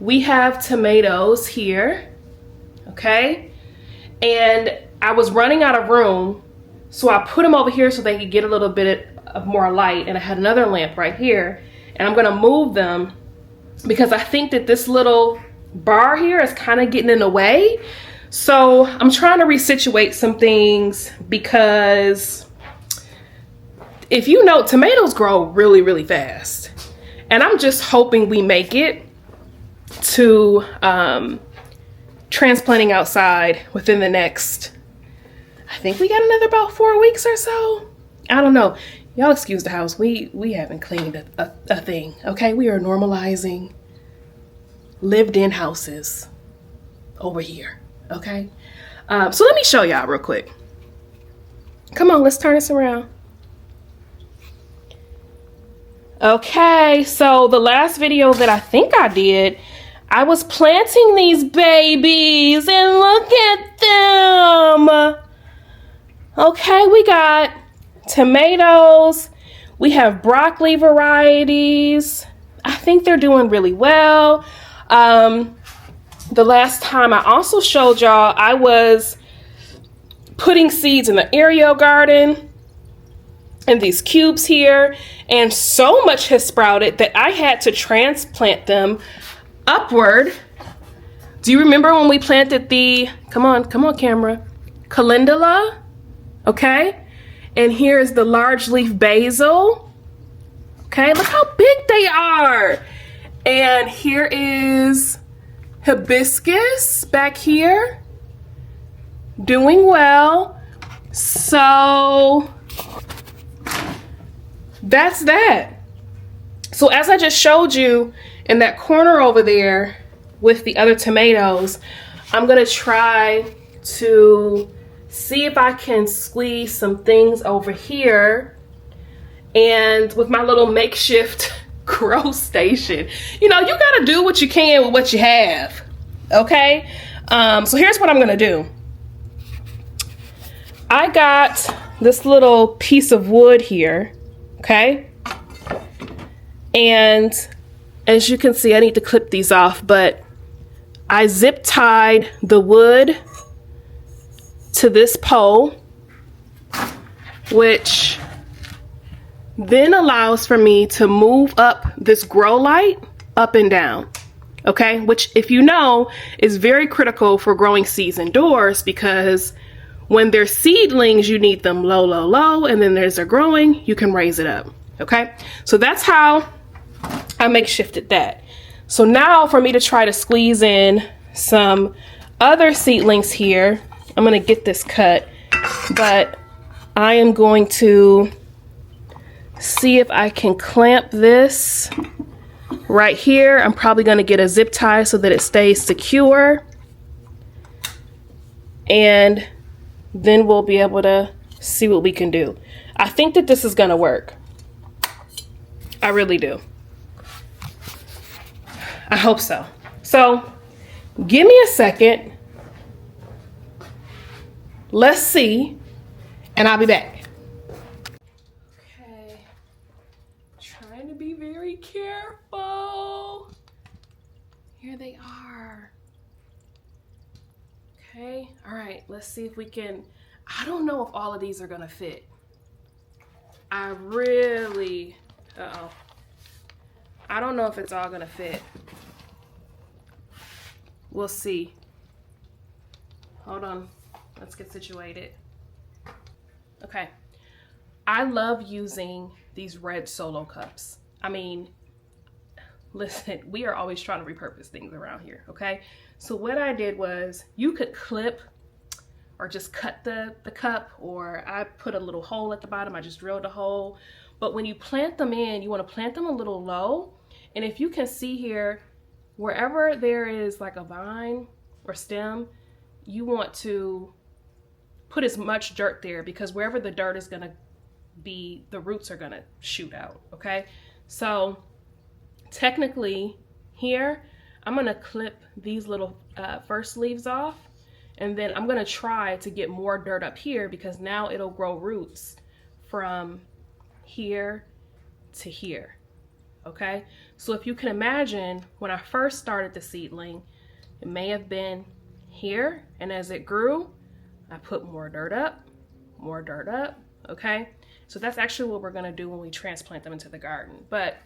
we have tomatoes here, okay? And I was running out of room, so I put them over here so they could get a little bit of more light, and I had another lamp right here, and I'm gonna move them because I think that this little bar here is kind of getting in the way. So I'm trying to resituate some things because if you know, tomatoes grow really, really fast. And I'm just hoping we make it to transplanting outside within the next, I think we got another about 4 weeks or so. I don't know. Y'all excuse the house. We haven't cleaned a thing, okay? We are normalizing lived in houses over here, okay? So let me show y'all real quick. Come on, let's turn this around. Okay, so the last video that I think I did, I was planting these babies and look at them. Okay, we got tomatoes. We have broccoli varieties. I think they're doing really well. The last time I also showed y'all, I was putting seeds in the aerial garden and these cubes here, and so much has sprouted that I had to transplant them upward. Do you remember when we planted the, come on camera, calendula? Okay, and here's the large leaf basil. Okay, look how big they are. And here is hibiscus back here, doing well. So that's that. So as I just showed you in that corner over there with the other tomatoes, I'm gonna try to see if I can squeeze some things over here, and with my little makeshift grow station. You know, you gotta do what you can with what you have, okay? So here's what I'm gonna do. I got this little piece of wood here, okay? And as you can see, I need to clip these off, but I zip tied the wood to this pole, which then allows for me to move up this grow light up and down, okay? Which, if you know, is very critical for growing seeds indoors, because when they're seedlings, you need them low, low, low, and then as they're growing, you can raise it up, okay? So that's how I makeshifted that. So now for me to try to squeeze in some other seedlings here, I'm gonna get this cut, but I am going to see if I can clamp this right here. I'm probably gonna get a zip tie so that it stays secure, and then we'll be able to see what we can do. I think that this is gonna work. I really do. I hope so. So give me a second. Let's see, and I'll be back. Okay, trying to be very careful. Here they are. Okay, all right, let's see if we can, I don't know if all of these are gonna fit. I really, I don't know if it's all gonna fit. We'll see. Hold on, let's get situated. Okay, I love using these red Solo cups. I mean, listen, we are always trying to repurpose things around here, okay? So what I did was, you could clip or just cut the cup, or I put a little hole at the bottom. I just drilled a hole. But when you plant them in, you want to plant them a little low. And if you can see here, wherever there is like a vine or stem, you want to put as much dirt there, because wherever the dirt is going to be, the roots are going to shoot out, okay? So technically here, I'm going to clip these little first leaves off, and then I'm going to try to get more dirt up here, because now it'll grow roots from here to here, okay? So if you can imagine, when I first started the seedling, it may have been here, and as it grew, I put more dirt up, okay? So that's actually what we're gonna do when we transplant them into the garden. But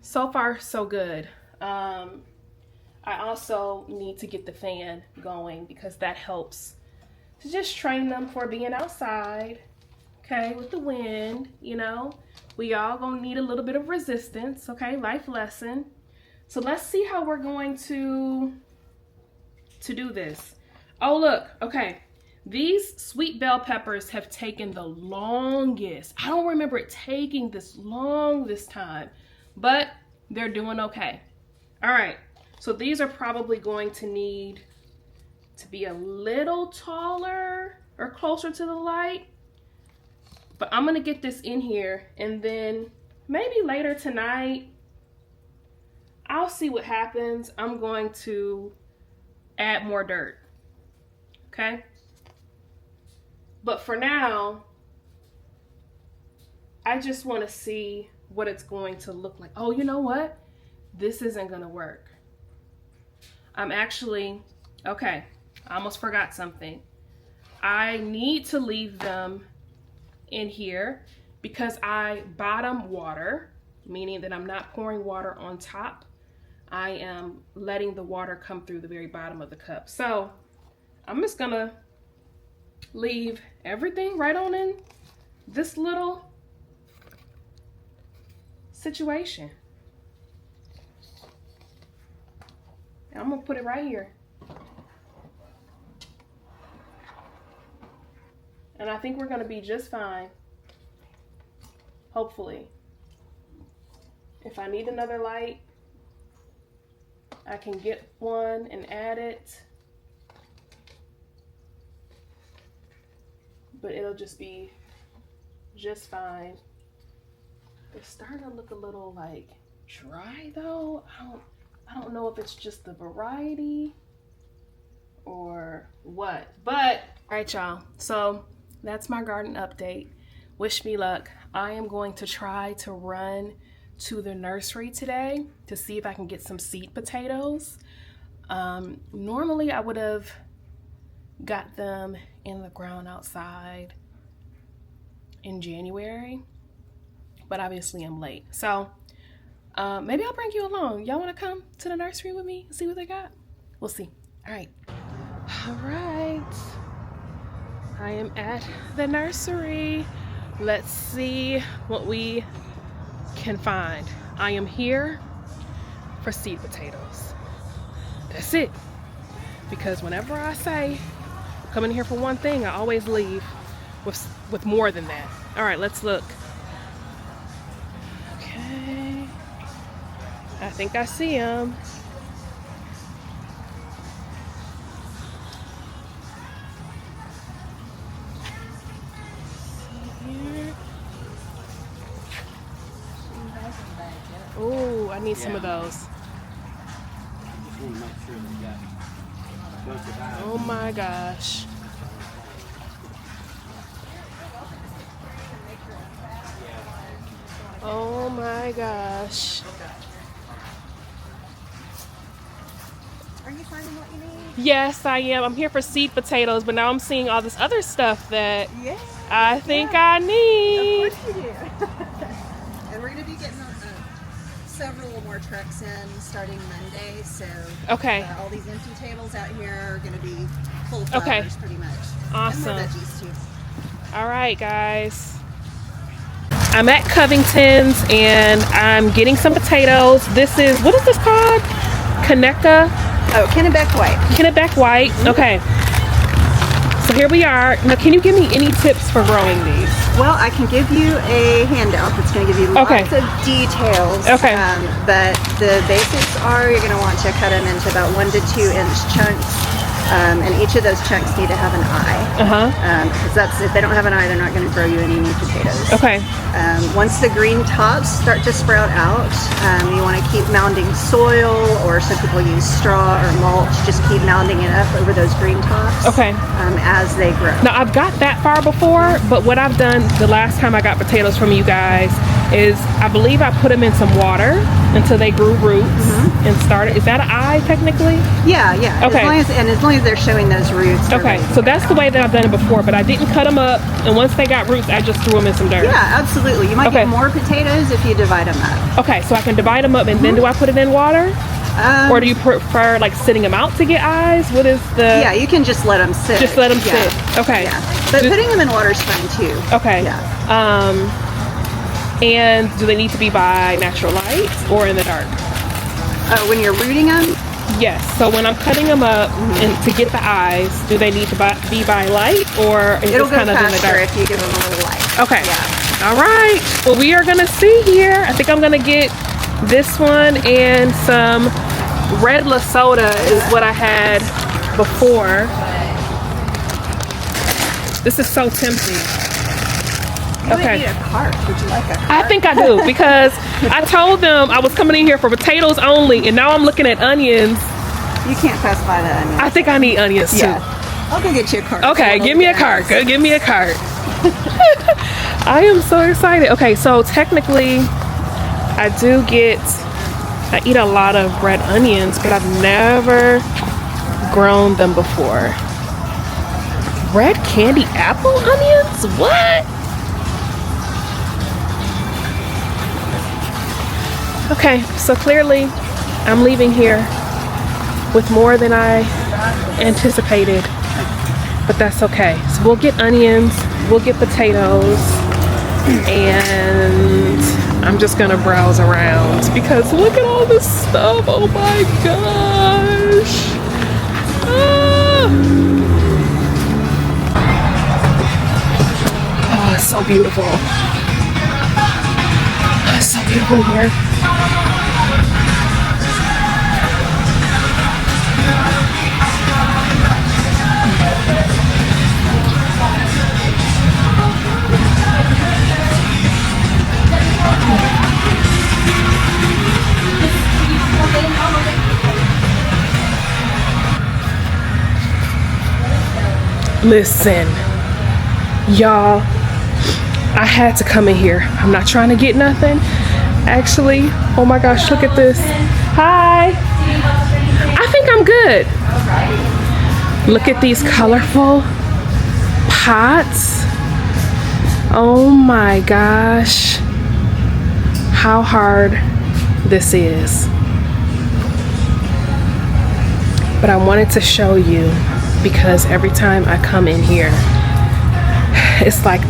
so far, so good. I also need to get the fan going because that helps to just train them for being outside, okay, with the wind, you know. We all gonna need a little bit of resistance, okay, life lesson. So let's see how we're going to do this. Oh, look, okay. These sweet bell peppers have taken the longest. I don't remember it taking this long this time, but they're doing okay. All right, so these are probably going to need to be a little taller or closer to the light, but I'm gonna get this in here, and then maybe later tonight, I'll see what happens. I'm going to add more dirt, okay? But for now, I just want to see what it's going to look like. Oh, you know what? This isn't gonna work. I'm actually, okay, I almost forgot something. I need to leave them in here because I bottom water, meaning that I'm not pouring water on top. I am letting the water come through the very bottom of the cup. So I'm just gonna leave everything right on in this little situation. And I'm gonna put it right here. And I think we're gonna be just fine. Hopefully. If I need another light, I can get one and add it. But it'll just be just fine. It's starting to look a little like dry though. I don't know if it's just the variety or what. But all right, y'all. So that's my garden update. Wish me luck. I am going to try to run to the nursery today to see if I can get some seed potatoes. Normally I would have got them in the ground outside in January, but obviously I'm late. So maybe I'll bring you along. Y'all want to come to the nursery with me and see what they got? We'll see. All right. All right. I am at the nursery. Let's see what we can find. I am here for seed potatoes. That's it. Because whenever I say come in here for one thing, I always leave with more than that. All right, let's look. Okay. I think I see them. Oh, I need some of those. Oh my gosh. Oh my gosh. Are you finding what you need? Yes, I am. I'm here for seed potatoes, but now I'm seeing all this other stuff that I think I need. Of course you do. And we're going to be getting several more trucks in starting Monday, so all these empty tables out here are going to be full of flowers pretty much. Awesome. And more veggies too. All right, guys. I'm at Covington's and I'm getting some potatoes. This is, what is this called? Kaneka? Oh, Kennebec White. Kennebec White. Okay. So here we are. Now, can you give me any tips for growing these? Well, I can give you a handout that's going to give you lots of details. Okay. But the basics are you're going to want to cut them into about 1 to 2 inch chunks. And each of those chunks need to have an eye. Because if they don't have an eye, they're not going to grow you any new potatoes. Okay. Once the green tops start to sprout out, you want to keep mounding soil, or some people use straw or mulch. Just keep mounding it up over those green tops. As they grow. Now I've got that far before, but what I've done the last time I got potatoes from you guys is I believe I put them in some water until they grew roots and started. Is that an eye technically? Yeah. Okay. As long as they're showing those roots. Okay, so that's the way that I've done it before, but I didn't cut them up, and once they got roots, I just threw them in some dirt. Yeah, absolutely. You might get more potatoes if you divide them up. Okay, so I can divide them up, and then do I put it in water? Or do you prefer like sitting them out to get eyes? What is the... Yeah, you can just let them sit. Just let them sit. Okay. Yeah. But putting them in water is fine too. Okay. Yeah. And do they need to be by natural light or in the dark? When you're rooting them? Yes. So when I'm cutting them up and to get the eyes, do they need to be by light, or is it'll it kind go of in the faster dark? if you give them a little light. Okay. Yeah. All right. Well, we are gonna see here. I think I'm gonna get this one, and some red Lesota is what I had before. This is so tempting. You would need a cart. Would you like a cart? I think I do, because I told them I was coming in here for potatoes only, and now I'm looking at onions. You can't pass by the onions. I think I need onions too. Yeah. I'll go get you a cart. Okay, give me a cart. Go give me a cart. I am so excited. Okay, so technically I eat a lot of red onions, but I've never grown them before. Red candy apple onions? What? Okay, so clearly I'm leaving here with more than I anticipated, but that's okay. So we'll get onions, we'll get potatoes, and I'm just gonna browse around because look at all this stuff. Oh my gosh. Oh, it's so beautiful. Oh, it's so beautiful here. Listen, y'all, I had to come in here. I'm not trying to get nothing. Actually, oh my gosh, look at this. Hi. I think I'm good. Look at these colorful pots. Oh my gosh. How hard this is. But I wanted to show you, because every time I come in here, it's like